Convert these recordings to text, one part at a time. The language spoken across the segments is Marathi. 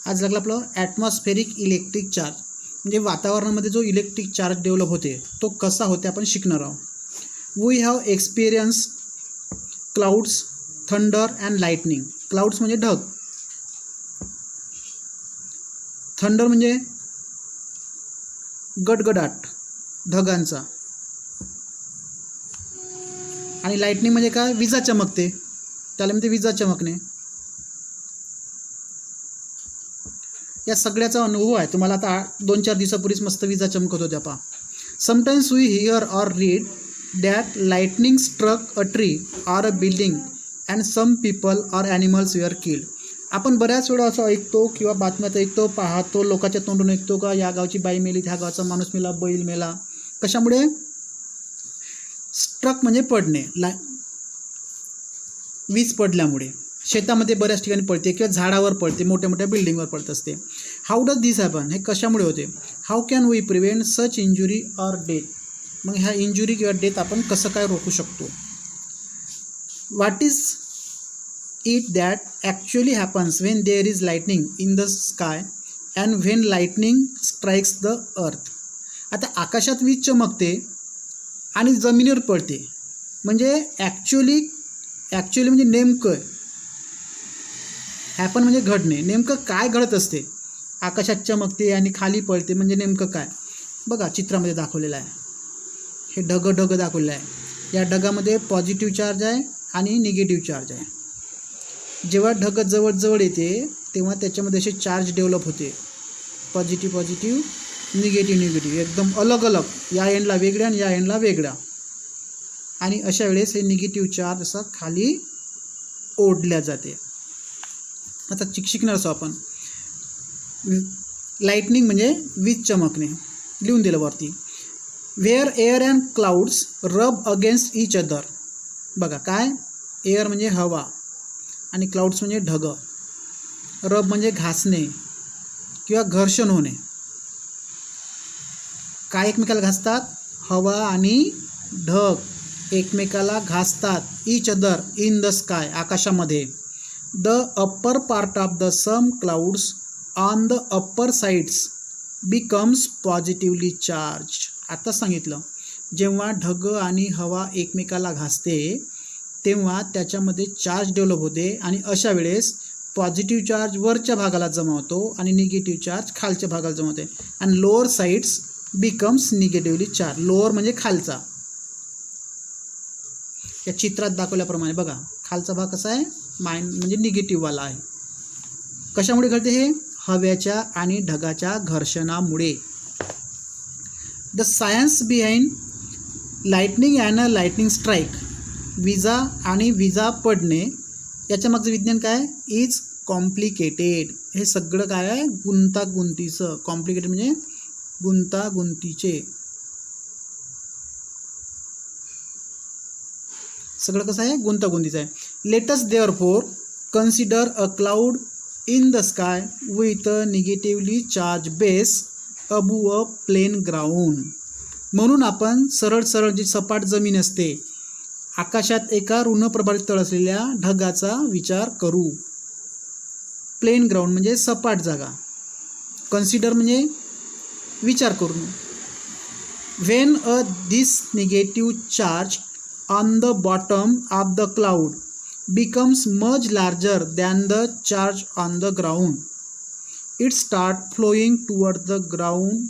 आज लागलं आपलं ॲटमॉस्फेरिक इलेक्ट्रिक चार्ज, म्हणजे वातावरणामध्ये जो इलेक्ट्रिक चार्ज डेव्हलप होते तो कसा होते आपण शिकणार आहोत. We have experience clouds, thunder and lightning. Clouds म्हणजे ढग, थंडर म्हणजे गडगडाट ढगांचा, आणि लाइटनिंग म्हणजे काय, विजा चमकते, त्याला म्हणते विजा चमकणे. या सगळ्याचा अनुभव आहे तुम्हाला. आता 2-4 दिवसापूर्वीच मस्त विजा चमकत होत्या पहा. Sometimes we hear or read that lightning struck a tree or a building and some people or animals were killed. आपण बऱ्याच वेळा असं ऐकतो किंवा बातम्यात ऐकतो, पाहतो, लोकांच्या तोंडून ऐकतो का या गावची बाई मेली, त्या गावचा माणूस मेला, बैल मेला. कशामुळे? स्ट्रक म्हणजे पडणे, वीज पडल्यामुळे. शेतामध्ये बऱ्याच ठिकाणी पडते किंवा झाडावर पडते, मोठ्या मोठ्या बिल्डिंगवर पडत असते. हाऊ डज दिस हॅपन, हे कशामुळे होते? How can we prevent such injury or death. मग ह्या इंजुरी किंवा डेथ आपण कसं काय रोखू शकतो? What is it that actually happens when there is lightning in the sky and when lightning strikes the earth. आता आकाशात वीज चमकते आणि जमिनीवर पडते, म्हणजे ॲक्च्युअली म्हणजे नेमकं हॅपन म्हणजे घडणे. नेमकं काय घडत असते? आकाशात चमकते आणि खाली पडते, म्हणजे नेमकं काय? बघा चित्रामध्ये दाखवलेलं आहे, हे ढग दाखवलेलं आहे. या ढगामध्ये पॉझिटिव्ह चार्ज आहे आणि निगेटिव्ह चार्ज आहे. जेव्हा ढग जवळ येते तेव्हा त्याच्यामध्ये असे चार्ज डेव्हलप होते, पॉझिटिव्ह, निगेटिव्ह, एकदम अलग, या एंडला वेगळ्या आणि या एंडला वेगळा. आणि अशा वेळेस हे निगेटिव्ह चार्ज असं खाली ओढल्या जाते. आता शिकणार असो आपण. लाइटनिंग म्हणजे वीज चमकणे, लिहून दिलं वरती. वेअर एअर अँड क्लाउड्स रब अगेन्स्ट इच अदर. बघा काय, एअर म्हणजे हवा आणि क्लाउड्स म्हणजे ढग. रब म्हणजे घासणे किंवा घर्षण होणे. काय एकमेकाला घासतात? हवा आणि ढग एकमेकाला घासतात. Each other in the sky, आकाशामध्ये. The upper part of the some clouds on the upper sides becomes positively charge. आता सांगितलं, जेव्हा ढग आणि हवा एकमेकाला घासते तेव्हा त्याच्यामध्ये चार्ज डेव्हलप होते आणि अशा वेळेस पॉझिटिव्ह चार्ज वरच्या भागाला जमा होतो आणि निगेटिव्ह चार्ज खालच्या भागाला जमा होते. आणि lower sides becomes negatively charge. Lower म्हणजे खालचा. या चित्रात दाखवल्याप्रमाणे बघा, खालचा भाग कसा आहे, म्हणजे निगेटिव्हवाला आहे. कशामुळे घडते हे? हव्याच्या आणि ढगाच्या घर्षणामुळे. The science behind lightning and a lightning strike, विजा आणि विजा पडणे, याच्या मागचं विज्ञान काय? Is complicated. हे सगळं काय आहे? गुंतागुंतीचं. कॉम्प्लिकेटेड म्हणजे गुंतागुंतीचे. सगळं कसं आहे? गुंतागुंतीचं आहे. Let's therefore consider a cloud in the sky with a negatively charge base above a plain ground. म्हणून आपण सरळ जी सपाट जमीन असते, आकाशात एका ऋण प्रभावित तळ असलेल्या ढगाचा विचार करू. प्लेन ग्राउंड म्हणजे सपाट जागा. कन्सिडर म्हणजे विचार करून. When a this negative charge on the bottom of the cloud becomes much larger than the charge on the ground, it start flowing toward the ground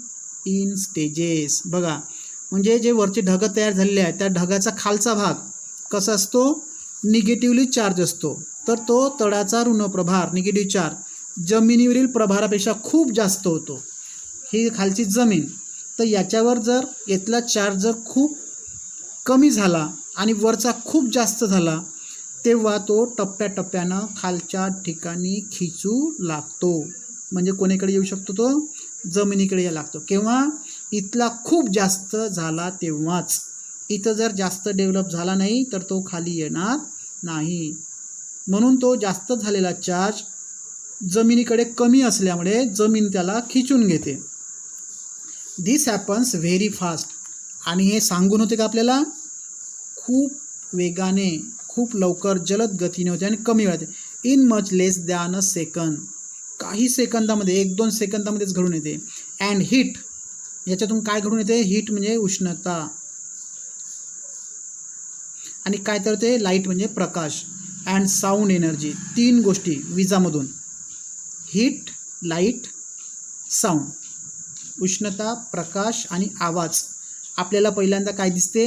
in stages. बघा, म्हणजे जे वरचे ढग तयार झालेले आहेत त्या ढगाचा खालचा भाग कसा असतो? निगेटिव्हली चार्ज असतो. तर तो तळाचा ऋण प्रभार, निगेटिव्ह चार्ज, जमिनीवरील प्रभारापेक्षा खूप जास्त होतो. ही खालची जमीन. तर याच्यावर जर इथला चार्ज जर खूप कमी झाला आणि वरचा खूप जास्त झाला तेव्हा तो टप्प्याटप्प्यानं खालच्या ठिकाणी खिचू लागतो. म्हणजे कोणीकडे येऊ शकतो? तो जमिनीकडे यायला लागतो. केव्हा? इथला खूप जास्त झाला तेव्हाच. इथं जर जास्त डेव्हलप झाला नाही तर तो खाली येणार नाही. म्हणून तो जास्त झालेला चार्ज जमिनीकडे कमी असल्यामुळे जमीन त्याला खिचून घेते. दिस हॅपन्स व्हेरी फास्ट. आणि हे सांगून होते का आपल्याला? खूप वेगाने, खूप लवकर, जलद गतीने होते आणि कमी वेळात, in much less than a second. काही सेकंदामध्ये 1-2 सेकंदामध्येच घडून येते. अँड हीट, याच्यातून काय घडून येते? हीट म्हणजे उष्णता, आणि काय तर ते लाईट म्हणजे प्रकाश. अँड साऊंड एनर्जी, 3 गोष्टी विजामधून, हीट, लाईट, साऊंड, उष्णता, प्रकाश आणि आवाज. आपल्याला पहिल्यांदा काय दिसते?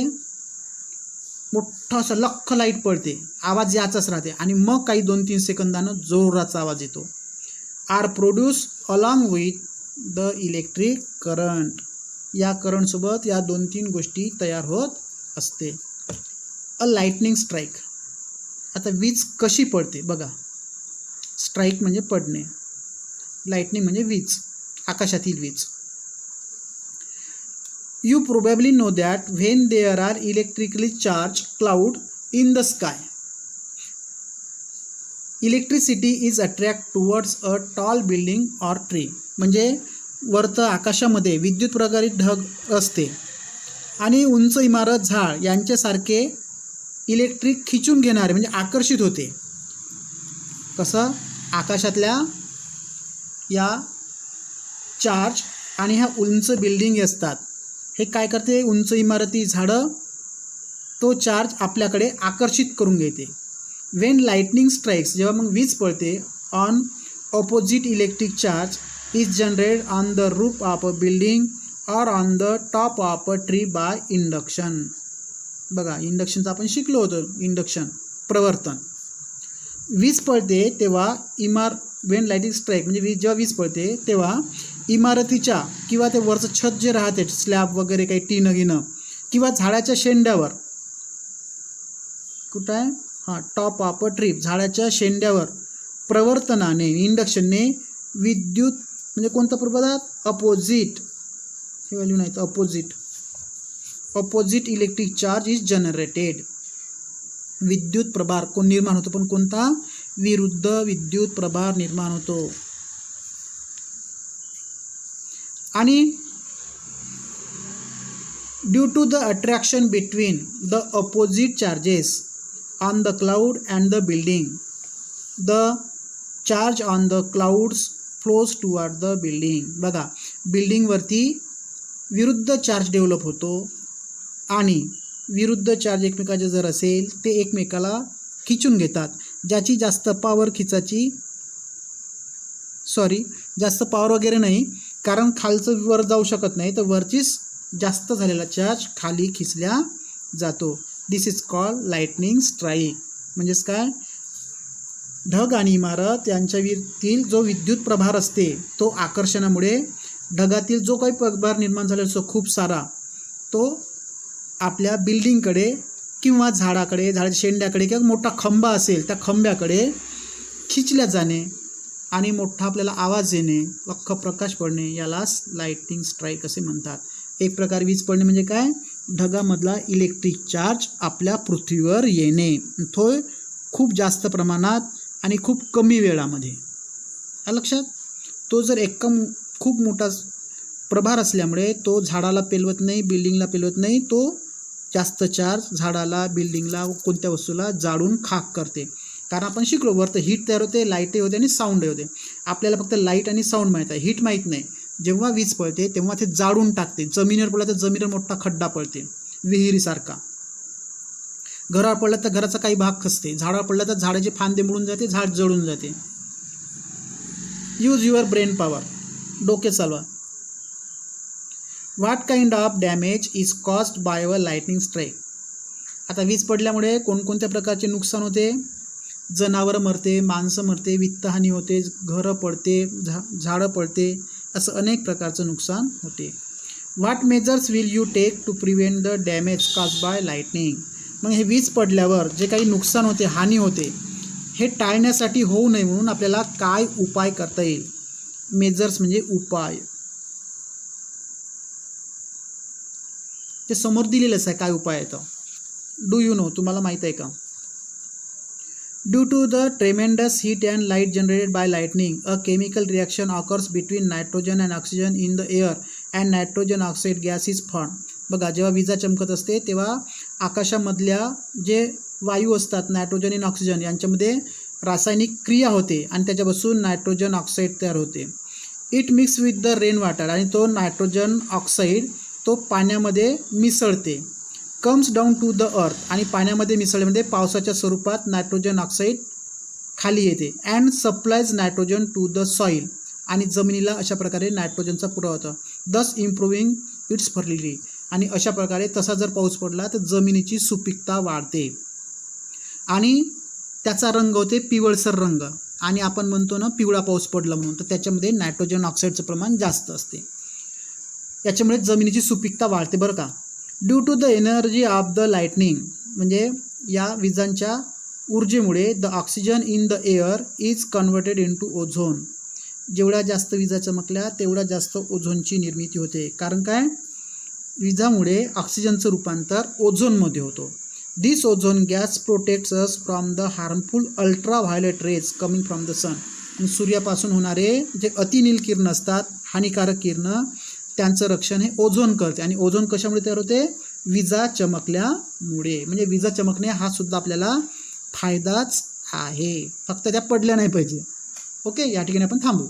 मोठं असं लख्ख लाईट पडते, आवाज याचाच राहते, आणि मग काही 2-3 सेकंदानं जोराचा आवाज येतो. Are produce along with the electric current, या करंटसोबत या 2-3 गोष्टी तयार होत असते. अ लाइटनिंग स्ट्राईक, आता वीज कशी पडते बघा. स्ट्राईक म्हणजे पडणे, लाइटनिंग म्हणजे वीज, आकाशातील वीज. You probably know that when there are electrically charged cloud in the sky, electricity is attracted towards a tall building or tree. म्हणजे वरत आकाशामध्ये विद्युत प्रकारित ढग असते आणि उंच इमारत, झाड यांच्यासारखे इलेक्ट्रिक खिचून घेणारे म्हणजे आकर्षित होते. कसं? आकाशातल्या या चार्ज आणि ह्या उंच बिल्डिंग असतात, हे काय करते? उंच इमारती, झाडं, तो चार्ज आपल्याकडे आकर्षित करून घेते. वेन लाइटनिंग स्ट्राइक्स, जेव्हा मग वीज पडते, on opposite electric charge is generated on the roof of a building और on the top of a tree by induction. बघा, इंडक्शनचं आपण शिकलो होतो, इंडक्शन प्रवर्तन. वीज पडते तेव्हा वेन लाइटिंग स्ट्राईक म्हणजे जेव्हा वीज पडते तेव्हा इमारतीच्या किंवा ते वरचं छत जे राहते, स्लॅब वगैरे काही टीनं घेणं, किंवा झाडाच्या शेंड्यावर, कुठं आहे? हां, टॉप ऑफ अ ट्री, झाडाच्या शेंड्यावर प्रवर्तनाने, इंडक्शनने विद्युत म्हणजे कोणता पदार्थ? अपोजिट, हे व्हॅल्यू नाही तर opposite electric charge is generated. विद्युत प्रभार कोण निर्माण होतो? पण कोणता? विरुद्ध विद्युत प्रभार निर्माण होतो. आणि due to the attraction between the opposite charges on the cloud and the building, the charge on the clouds flows toward the building. बघा, बिल्डिंगवरती विरुद्ध चार्ज डेव्हलप होतो आणि विरुद्ध चार्ज एकमेकाचे जर असेल ते एकमेकाला खिचून घेतात. ज्याची जास्त पावर जास्त पावर वगैरे नाही, कारण खालचं वर जाऊ शकत नाही, तर वरचीच जास्त झालेला चार्ज खाली खिचल्या जातो. दिस इज कॉल्ड लाइटनिंग स्ट्राईक. म्हणजेच काय? ढग आणि इमारत यांच्यातील जो विद्युत प्रभार असते तो आकर्षणामुळे ढगातील जो काही प्रभार निर्माण झालेला असतो खूप सारा, तो आपल्या बिल्डिंगकडे किंवा झाडाकडे, झाडाच्या शेंड्याकडे किंवा मोठा खंबा असेल त्या खंब्याकडे खिचल्या जाणे आणि मोठा आपल्याला आवाज येणे, अख्खा प्रकाश पडणे, यालाच लाइटनिंग स्ट्राईक असे म्हणतात. एक प्रकार वीज पडणे म्हणजे काय? ढगामधला इलेक्ट्रिक चार्ज आपल्या पृथ्वीवर येणे, तो खूप जास्त प्रमाणात आणि खूप कमी वेळामध्ये. लक्षात? तो जर खूप मोठा प्रभार असल्यामुळे तो झाडाला पेलवत नाही, बिल्डिंगला पेलवत नाही, तो जास्त चार्ज झाडाला, बिल्डिंगला, कोणत्या वस्तूला जाळून खाक करते. कारण आपण शिकलो, वरतं हीट तयार होते, लाईटही होते आणि साऊंडही होते. आपल्याला फक्त लाईट आणि साऊंड माहीत आहे, हीट माहीत नाही. जेव्हा वीज पडते तेव्हा ते जाळून टाकते. जमिनीवर पडलं तर जमिनीवर मोठा खड्डा पडते, विहिरीसारखा. घरावर पडलं तर घराचा काही भाग खचते, झाडावर पडलं तर झाडाचे फांदे मुडून जाते, झाड जळून जाते. यूज युअर ब्रेन पॉवर, डोके चालवा. What kind of damage is caused by a lightning strike. आता वीज पडल्यामुळे कोणकोणत्या प्रकारचे नुकसान होते? जनावरं मरते, माणसं मरते, वित्तहानी होते, घरं पडते, झाडं पडते, असं अनेक प्रकारचं नुकसान होते. What measures will you take to prevent the damage caused by lightning. मग हे वीज पडल्यावर जे काही नुकसान होते, हानी होते, हे टाळण्यासाठी होऊ नये म्हणून आपल्याला काय उपाय करता येईल? मेजर्स म्हणजे उपाय. ते समोर दिलेलंच आहे काय उपाय आहे. तो डू यू नो, तुम्हाला माहीत आहे का? Due to the tremendous heat and light generated by lightning, a chemical reaction occurs between nitrogen and oxygen in the air and nitrogen oxide gas is form. बघा, जेव्हा विजा चमकत असते तेव्हा आकाशामधल्या जे वायू असतात, नायट्रोजन आणि ऑक्सिजन, यांच्यामध्ये रासायनिक क्रिया होते आणि त्याच्यापासून नायट्रोजन ऑक्साईड तयार होते. It mix with the rain water आणि तो नायट्रोजन ऑक्साईड तो पाण्यामध्ये मिसळते. Comes down to the earth आणि पाण्यामध्ये मिसळल्यामध्ये पावसाच्या स्वरूपात नायट्रोजन ऑक्साईड खाली येते. And supplies nitrogen to the soil आणि जमिनीला अशा प्रकारे नायट्रोजनचा पुरवठा होतो. दस इम्प्रूव्हिंग इट्स फर्टिलिटी आणि अशा प्रकारे तसा जर पाऊस पडला तर जमिनीची सुपीकता वाढते आणि त्याचा रंग होते पिवळसर रंग आणि आपण म्हणतो ना पिवळा पाऊस पडला म्हणून, तर त्याच्यामध्ये नायट्रोजन ऑक्साईडचं प्रमाण जास्त असते. याच्यामुळे जमिनीची सुपीकता वाढते बरं का. Due to the energy of the lightning म्हणजे या विजांच्या ऊर्जेमुळे the oxygen in the air is converted into ozone. जेवढ्या जास्त विजा चमकल्या तेवढ्या जास्त ओझोनची निर्मिती होते. कारण काय, विजामुळे ऑक्सिजनचं रूपांतर ओझोनमध्ये होतो. This ozone gas protects us from the harmful ultraviolet rays coming from the sun. सूर्यापासून होणारे जे अतिनील किरण असतात, हानिकारक किरणं, त्यांचं रक्षण हे ओझोन करते. आणि ओझोन कशामुळे तयार होते, विजा चमकल्यामुळे. म्हणजे विजा चमकणे हा सुद्धा आपल्याला फायदाच आहे, फक्त त्या पडल्या नाही पाहिजे. ओके, या ठिकाणी आपण थांबू.